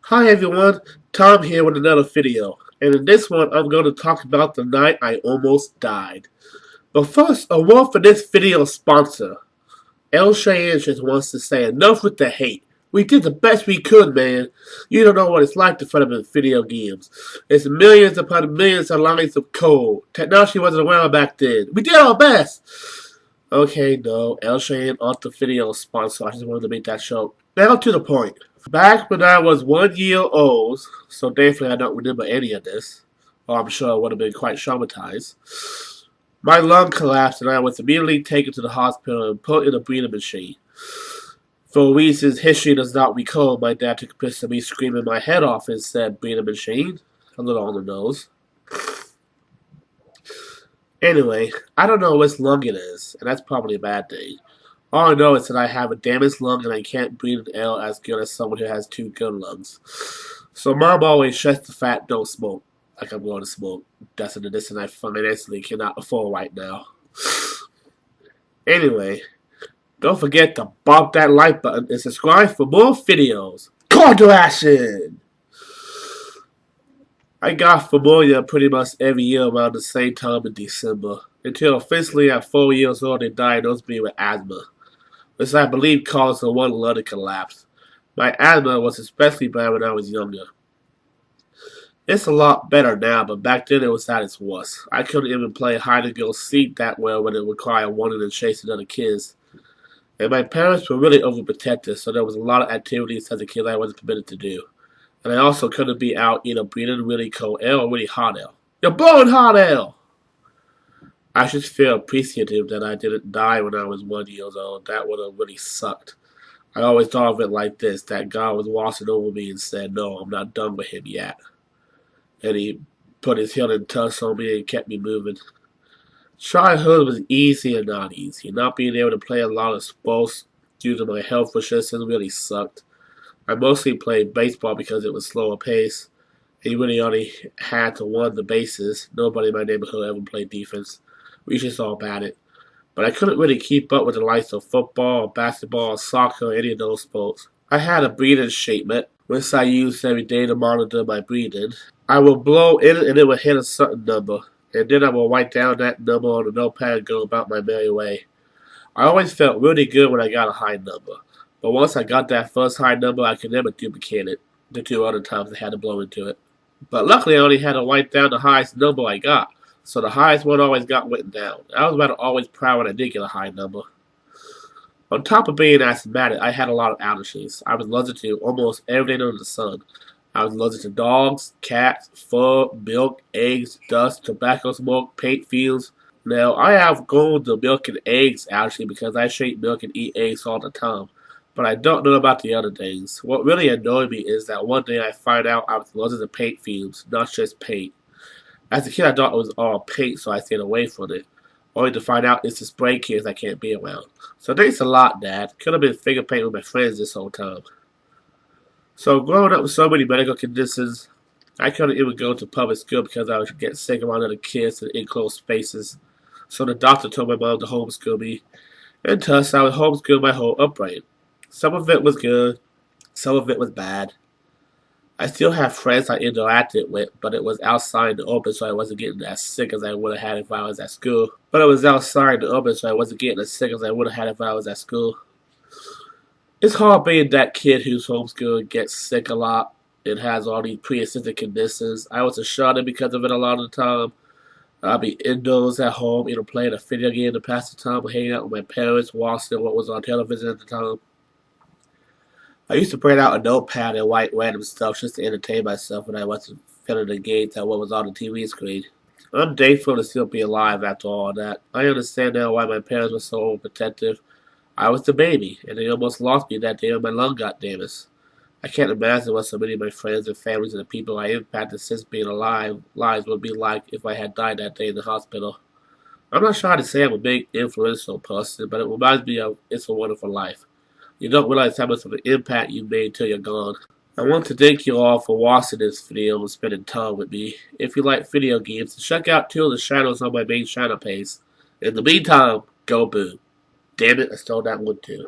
Hi everyone, Tom here with another video, and in this one I'm going to talk about the night I almost died. But first, a word for this video's sponsor. El Cheyenne just wants to say enough with the hate. We did the best we could, man. You don't know what it's like to fight them in video games. It's millions upon millions of lines of code. Technology wasn't around back then. We did our best. Okay, no, El Cheyenne aren't the video sponsor. I just wanted to make that show. Now to the point. Back when I was 1 year old, so thankfully I don't remember any of this, or I'm sure I would have been quite traumatized, my lung collapsed and I was immediately taken to the hospital and put in a breathing machine. For reasons history does not recall, my dad took a picture of me screaming my head off and said, breathing machine. A little on the nose. Anyway, I don't know which lung it is, and that's probably a bad thing. All I know is that I have a damaged lung and I can't breathe in air as good as someone who has two good lungs. So Mom always stressed the fact don't smoke. Like I'm going to smoke. That's an addition I financially cannot afford right now. Anyway, don't forget to bump that like button and subscribe for more videos. Call to action! I got pneumonia pretty much every year around the same time in December. Until officially at 4 years old they diagnosed me with asthma, which I believe caused a one lung to collapse. My asthma was especially bad when I was younger. It's a lot better now, but back then it was at its worst. I couldn't even play hide and go seek that well when it required running and chasing other kids. And my parents were really overprotective, so there was a lot of activities as a kid I wasn't permitted to do. And I also couldn't be out either breathing really cold air or really hot air. You're blowing hot air! I should feel appreciative that I didn't die when I was 1 year old. That would have really sucked. I always thought of it like this, that God was watching over me and said, no, I'm not done with him yet. And he put his healing touch on me and kept me moving. Childhood was easy and not easy. Not being able to play a lot of sports due to my health restrictions really sucked. I mostly played baseball because it was slower pace. And you really only had to run the bases. Nobody in my neighborhood ever played defense. We just all batted. But I couldn't really keep up with the likes of football, basketball, soccer, or any of those sports. I had a breathing treatment, which I used every day to monitor my breathing. I would blow in and it would hit a certain number, and then I would write down that number on a notepad and go about my merry way. I always felt really good when I got a high number, but once I got that first high number, I could never duplicate it the two other times I had to blow into it. But luckily, I only had to write down the highest number I got, so the highest one always got written down. I was about always proud when I did get a high number. On top of being asthmatic, I had a lot of allergies. I was allergic to almost everything under the sun. I was allergic to dogs, cats, fur, milk, eggs, dust, tobacco smoke, paint fumes. Now, I have gone to milk and eggs actually because I shake milk and eat eggs all the time. But I don't know about the other things. What really annoyed me is that one day I find out I was allergic to paint fumes, not just paint. As a kid, I thought it was all paint, so I stayed away from it. Only to find out it's the spray cans I can't be around. So thanks a lot, Dad. Could have been finger painting with my friends this whole time. So growing up with so many medical conditions, I couldn't even go to public school because I would get sick around other kids in enclosed spaces. So the doctor told my mom to homeschool me. And thus, I would homeschool my whole upbringing. Some of it was good, some of it was bad. I still have friends I interacted with, but it was outside in the open, so I wasn't getting as sick as I would have had if I was at school. But it was outside in the open, so I wasn't getting as sick as I would have had if I was at school. It's hard being that kid who's homeschooled, gets sick a lot, and has all these pre-existing conditions. I was a shut-in because of it a lot of the time. I'd be indoors at home, either playing a video game to pass the time or hanging out with my parents, watching what was on television at the time. I used to print out a notepad and write random stuff just to entertain myself when I wasn't feeling engaged at what was on the TV screen. I'm thankful to still be alive after all that. I understand now why my parents were so overprotective. I was the baby, and they almost lost me that day when my lung got damaged. I can't imagine what so many of my friends and families and the people I impacted since being alive lives would be like if I had died that day in the hospital. I'm not trying to say I'm a big influential person, but it reminds me of It's a Wonderful Life. You don't realize how much of an impact you made till you're gone. I want to thank you all for watching this video and spending time with me. If you like video games, check out two of the channels on my main channel page. In the meantime, go boom. Damn it, I stole that one too.